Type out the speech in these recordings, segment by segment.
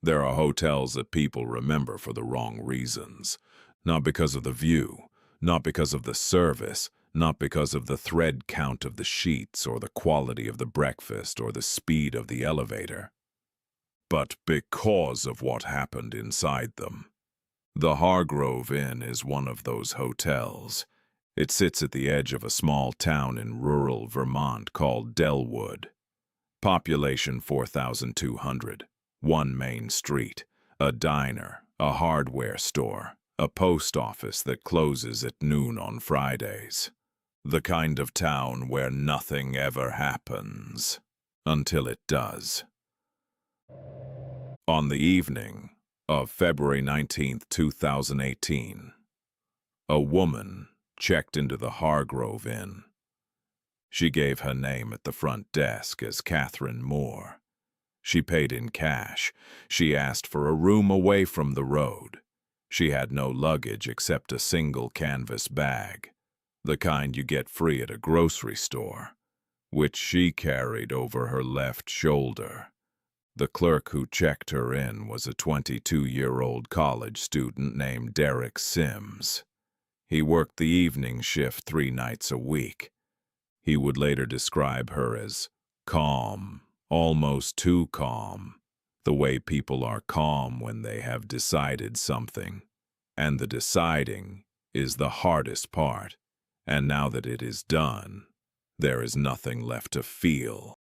There are hotels that people remember for the wrong reasons. Not because of the view, not because of the service, not because of the thread count of the sheets or the quality of the breakfast or the speed of the elevator, but because of what happened inside them. The Hargrove Inn is one of those hotels. It sits at the edge of a small town in rural Vermont called Delwood. Population 4,200. One main street, a diner, a hardware store, a post office that closes at noon on Fridays. The kind of town where nothing ever happens, until it does. On the evening of February 19th, 2018, a woman checked into the Hargrove Inn. She gave her name at the front desk as Catherine Moore. She paid in cash. She asked for a room away from the road. She had no luggage except a single canvas bag, the kind you get free at a grocery store, which she carried over her left shoulder. The clerk who checked her in was a 22-year-old college student named Derek Sims. He worked the evening shift 3 nights a week. He would later describe her as calm, almost too calm, the way people are calm when they have decided something. And the deciding is the hardest part, and now that it is done, there is nothing left to feel.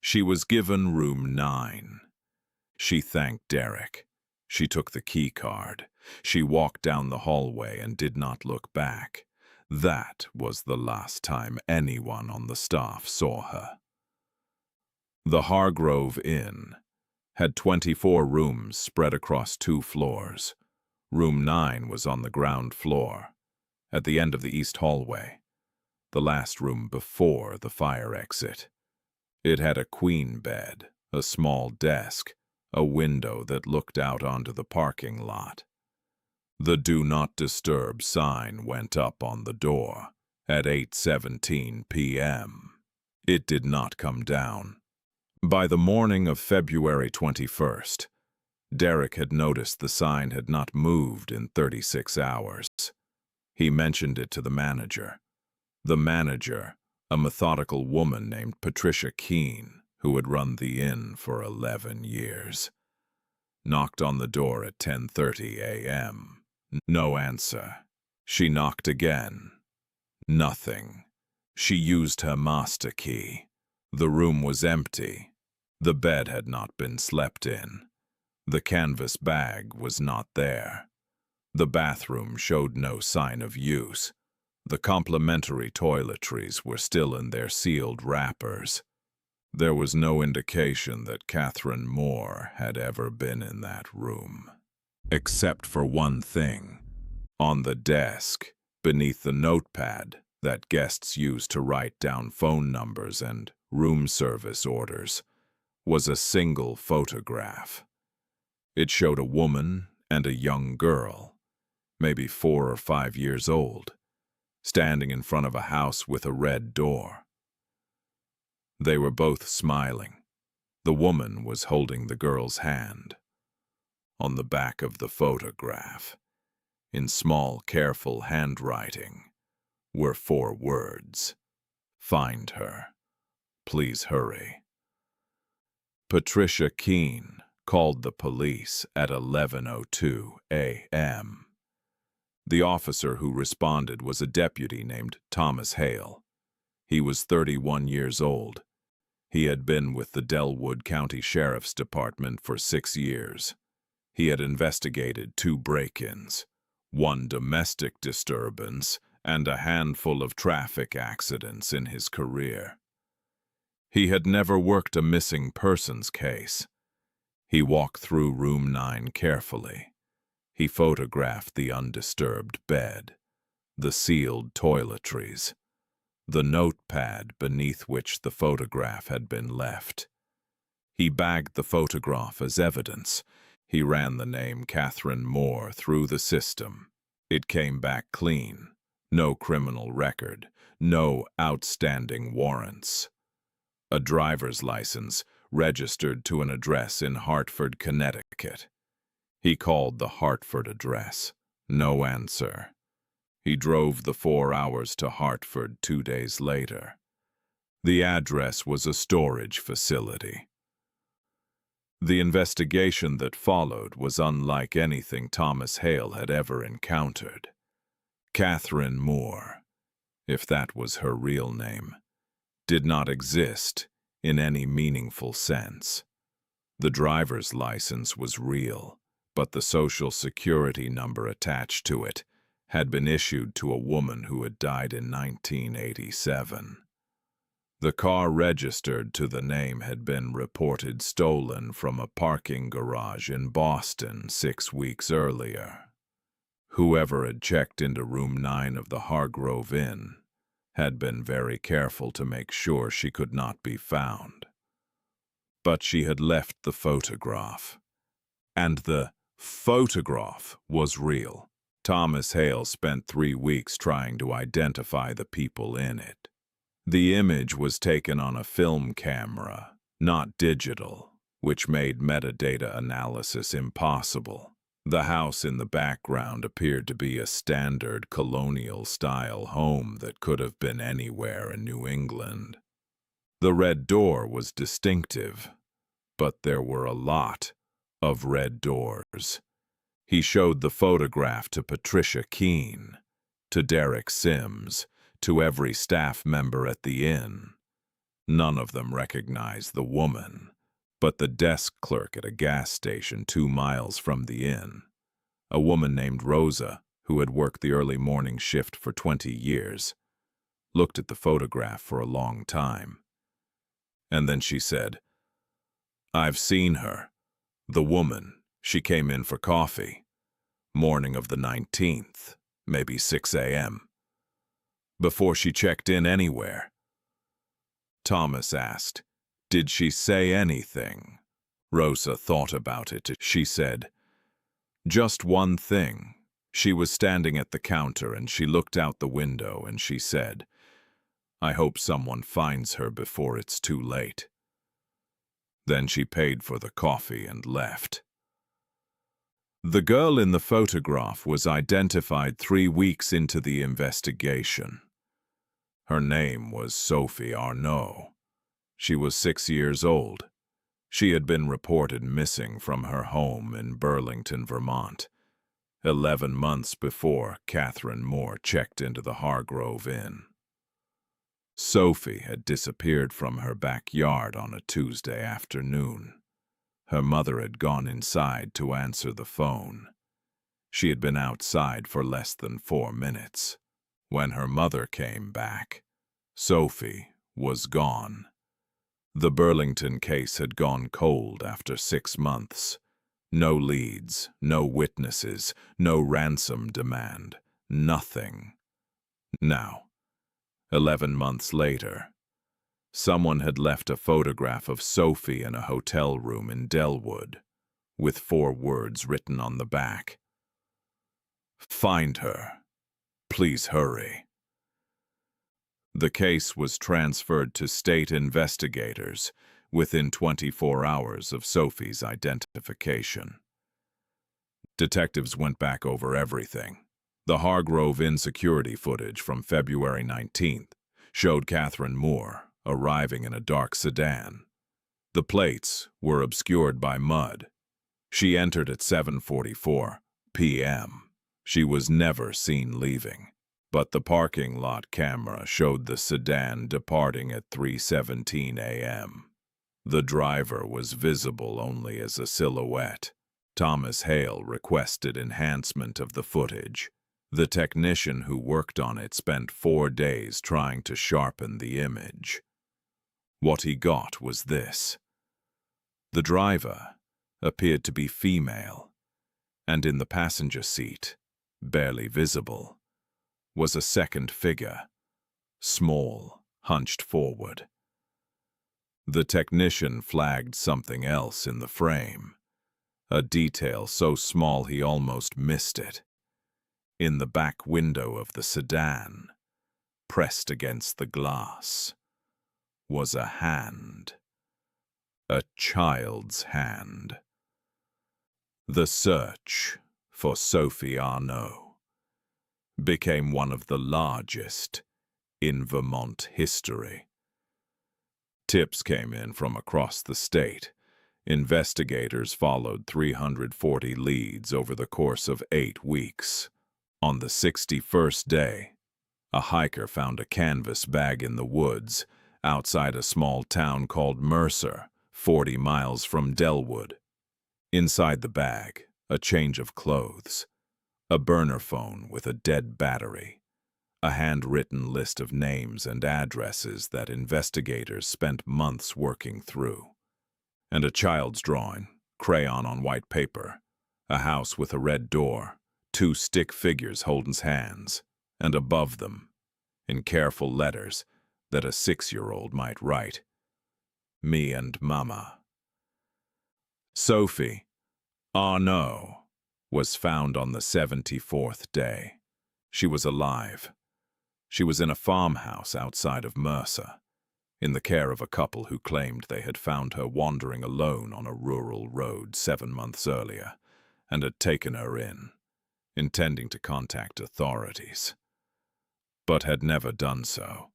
She was given room 9. She thanked Derek. She took the key card. She walked down the hallway and did not look back. That was the last time anyone on the staff saw her. The Hargrove Inn had 24 rooms spread across 2 floors. Room 9 was on the ground floor, at the end of the east hallway, the last room before the fire exit. It had a queen bed, a small desk, a window that looked out onto the parking lot. The Do Not Disturb sign went up on the door at 8:17 p.m. It did not come down. By the morning of February 21st, Derek had noticed the sign had not moved in 36 hours. He mentioned it to the manager. The manager, a methodical woman named Patricia Keene, who had run the inn for 11 years, knocked on the door at 10:30 a.m. No answer. She knocked again. Nothing. She used her master key. The room was empty. The bed had not been slept in. The canvas bag was not there. The bathroom showed no sign of use. The complimentary toiletries were still in their sealed wrappers. There was no indication that Catherine Moore had ever been in that room. Except for one thing. On the desk, beneath the notepad that guests used to write down phone numbers and room service orders, was a single photograph. It showed a woman and a young girl, maybe 4 or 5 years old, standing in front of a house with a red door. They were both smiling. The woman was holding the girl's hand. On the back of the photograph, in small, careful handwriting, were 4 words. Find her. Please hurry. Patricia Keene called the police at 11:02 a.m. The officer who responded was a deputy named Thomas Hale. He was 31 years old. He had been with the Delwood County Sheriff's Department for 6 years. He had investigated 2 break-ins, 1 domestic disturbance, and a handful of traffic accidents in his career. He had never worked a missing persons case. He walked through room 9 carefully. He photographed the undisturbed bed, the sealed toiletries, the notepad beneath which the photograph had been left. He bagged the photograph as evidence. He ran the name Catherine Moore through the system. It came back clean. No criminal record. No outstanding warrants. A driver's license, registered to an address in Hartford, Connecticut. He called the Hartford address. No answer. He drove the 4 hours to Hartford 2 days later. The address was a storage facility. The investigation that followed was unlike anything Thomas Hale had ever encountered. Catherine Moore, if that was her real name, did not exist in any meaningful sense. The driver's license was real, but the Social Security number attached to it had been issued to a woman who had died in 1987. The car registered to the name had been reported stolen from a parking garage in Boston 6 weeks earlier. Whoever had checked into room 9 of the Hargrove Inn had been very careful to make sure she could not be found. But she had left the photograph. And the photograph was real. Thomas Hale spent 3 weeks trying to identify the people in it. The image was taken on a film camera, not digital, which made metadata analysis impossible. The house in the background appeared to be a standard colonial-style home that could have been anywhere in New England. The red door was distinctive, but there were a lot of red doors. He showed the photograph to Patricia Keene, to Derek Sims, to every staff member at the inn. None of them recognized the woman, but the desk clerk at a gas station 2 miles from the inn, a woman named Rosa, who had worked the early morning shift for 20 years, looked at the photograph for a long time. And then she said, "I've seen her. The woman, she came in for coffee. Morning of the 19th, maybe 6 a.m. Before she checked in anywhere." Thomas asked, "Did she say anything?" Rosa thought about it. She said, "Just one thing. She was standing at the counter and she looked out the window and she said, 'I hope someone finds her before it's too late.' Then she paid for the coffee and left." The girl in the photograph was identified 3 weeks into the investigation. Her name was Sophie Arnaud. She was 6 years old. She had been reported missing from her home in Burlington, Vermont, 11 months before Catherine Moore checked into the Hargrove Inn. Sophie had disappeared from her backyard on a Tuesday afternoon. Her mother had gone inside to answer the phone. She had been outside for less than 4 minutes. When her mother came back, Sophie was gone. The Burlington case had gone cold after 6 months. No leads, no witnesses, no ransom demand, nothing. Now, 11 months later, someone had left a photograph of Sophie in a hotel room in Delwood, with 4 words written on the back. "Find her. Please hurry." The case was transferred to state investigators within 24 hours of Sophie's identification. Detectives went back over everything. The Hargrove Inn security footage from February 19th showed Catherine Moore arriving in a dark sedan. The plates were obscured by mud. She entered at 7:44 p.m. She was never seen leaving, but the parking lot camera showed the sedan departing at 3:17 a.m. The driver was visible only as a silhouette. Thomas Hale requested enhancement of the footage. The technician who worked on it spent 4 days trying to sharpen the image. What he got was this. The driver appeared to be female, and in the passenger seat, barely visible, was a second figure, small, hunched forward. The technician flagged something else in the frame, a detail so small he almost missed it. In the back window of the sedan, pressed against the glass, was a hand. A child's hand. The search for Sophie Arnaud became one of the largest in Vermont history. Tips came in from across the state. Investigators followed 340 leads over the course of 8 weeks. On the 61st day, a hiker found a canvas bag in the woods outside a small town called Mercer, 40 miles from Delwood. Inside the bag, a change of clothes, a burner phone with a dead battery, a handwritten list of names and addresses that investigators spent months working through, and a child's drawing, crayon on white paper, a house with a red door, 2 stick figures holding hands, and above them, in careful letters that a 6-year-old might write, "Me and Mama." Sophie Arnaud was found on the 74th day. She was alive. She was in a farmhouse outside of Mercer, in the care of a couple who claimed they had found her wandering alone on a rural road 7 months earlier and had taken her in, intending to contact authorities, but had never done so.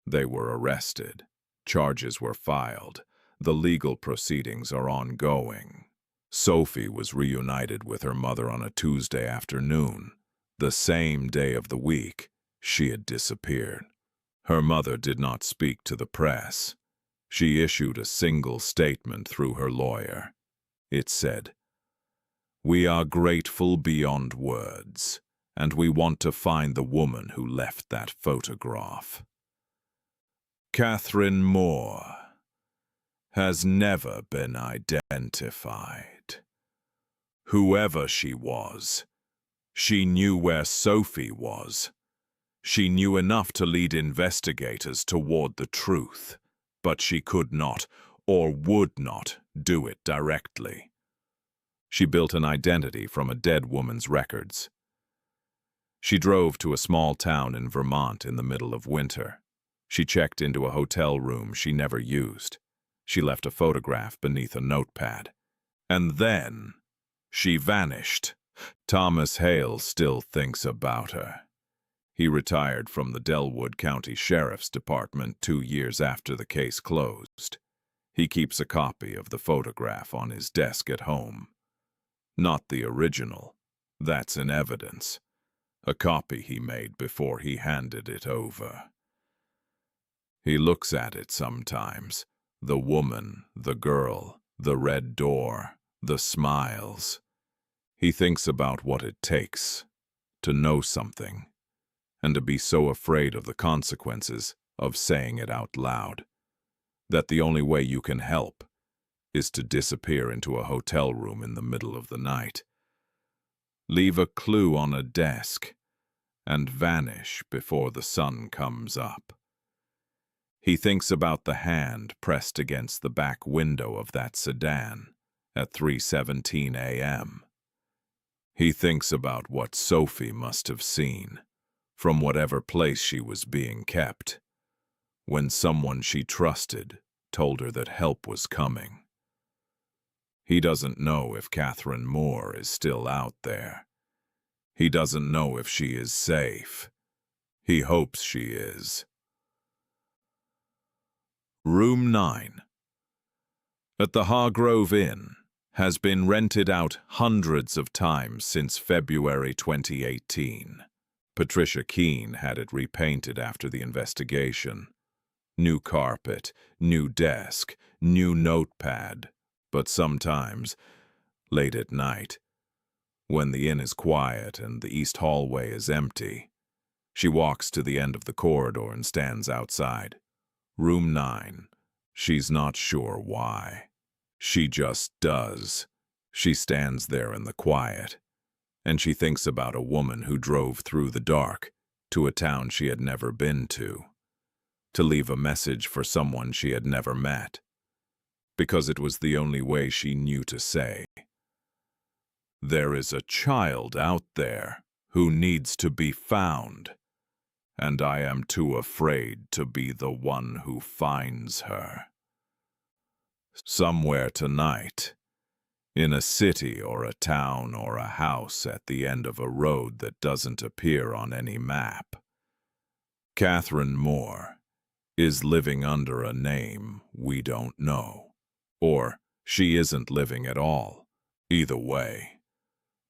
They were arrested. Charges were filed. The legal proceedings are ongoing. Sophie was reunited with her mother on a Tuesday afternoon, the same day of the week she had disappeared. Her mother did not speak to the press. She issued a single statement through her lawyer. It said, "We are grateful beyond words, and we want to find the woman who left that photograph. Catherine Moore has never been identified. Whoever she was, she knew where Sophie was. She knew enough to lead investigators toward the truth, but she could not, or would not, do it directly. She built an identity from a dead woman's records. She drove to a small town in Vermont in the middle of winter. She checked into a hotel room she never used. She left a photograph beneath a notepad. And then she vanished. Thomas Hale still thinks about her. He retired from the Delwood County Sheriff's Department 2 years after the case closed. He keeps a copy of the photograph on his desk at home. Not the original. That's in evidence. A copy he made before he handed it over. He looks at it sometimes. The woman, the girl, the red door, the smiles. He thinks about what it takes to know something, and to be so afraid of the consequences of saying it out loud, that the only way you can help is to disappear into a hotel room in the middle of the night, leave a clue on a desk, and vanish before the sun comes up. He thinks about the hand pressed against the back window of that sedan at 3:17 a.m. He thinks about what Sophie must have seen from whatever place she was being kept, when someone she trusted told her that help was coming. He doesn't know if Catherine Moore is still out there. He doesn't know if she is safe. He hopes she is. Room 9 at the Hargrove Inn has been rented out hundreds of times since February 2018. Patricia Keene had it repainted after the investigation. New carpet, new desk, new notepad. But sometimes, late at night, when the inn is quiet and the east hallway is empty, she walks to the end of the corridor and stands outside. Room 9. She's not sure why. She just does. She stands there in the quiet, and she thinks about a woman who drove through the dark to a town she had never been to leave a message for someone she had never met, because it was the only way she knew to say, "There is a child out there who needs to be found, and I am too afraid to be the one who finds her." Somewhere tonight. In a city or a town or a house at the end of a road that doesn't appear on any map. Catherine Moore is living under a name we don't know. Or she isn't living at all. Either way,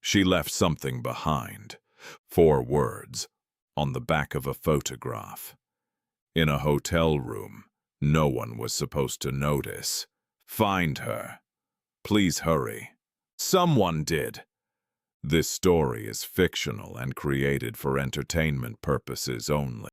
she left something behind. 4 words on the back of a photograph. In a hotel room, no one was supposed to notice. Find her. Please hurry. Someone did. This story is fictional and created for entertainment purposes only.